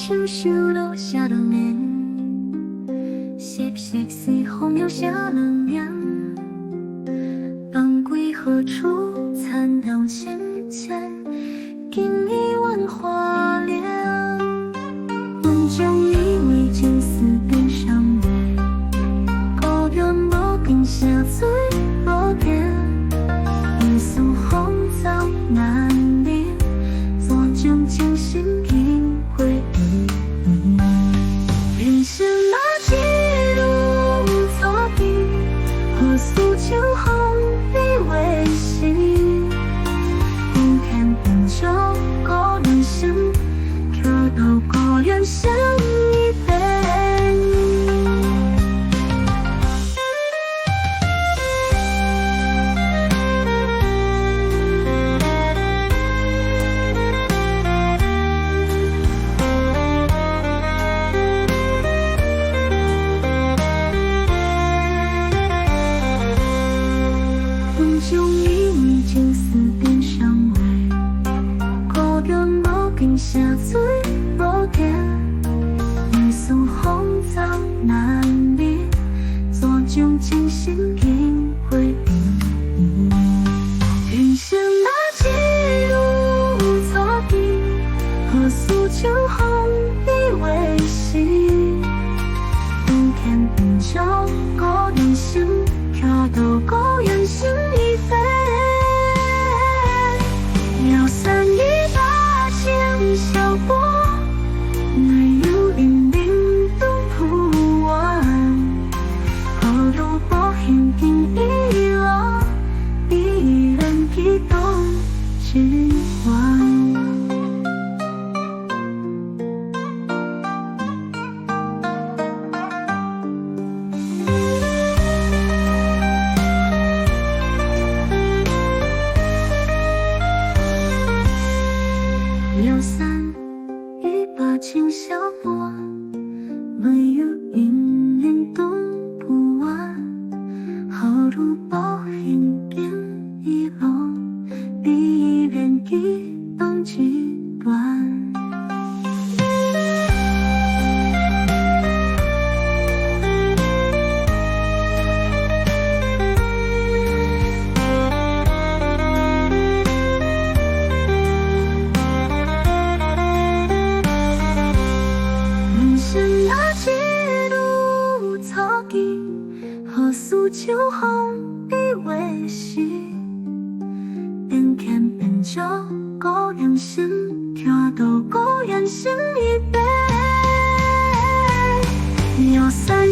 情绪留下的脸，是不是随风留下了念？当归何处残留浅浅，经已万花莲。温将以为情丝变上尾，高原无冰下醉无点，一诉红枣难眠，左将情心应回忆。人生那几路错地，何诉秋红你为心？不看本就高人生，可到高人生一杯。温酒以为情丝变上尾，高原无冰下醉无点，一诉红枣难眠，左将情心应回忆。人生那几路错地，何诉秋红你为心？不看本就高人生，飘到高原生一飞。摇伞一把千小波，内有零零东浦湾。何如薄幸定一落，一人一动之外。摇伞一把轻小波，没有引领东浦湾。何如薄幸变一落，比人一动之端。那几路错地，何诉秋红你为心？边看边就高人生，跳到高原生一杯。摇伞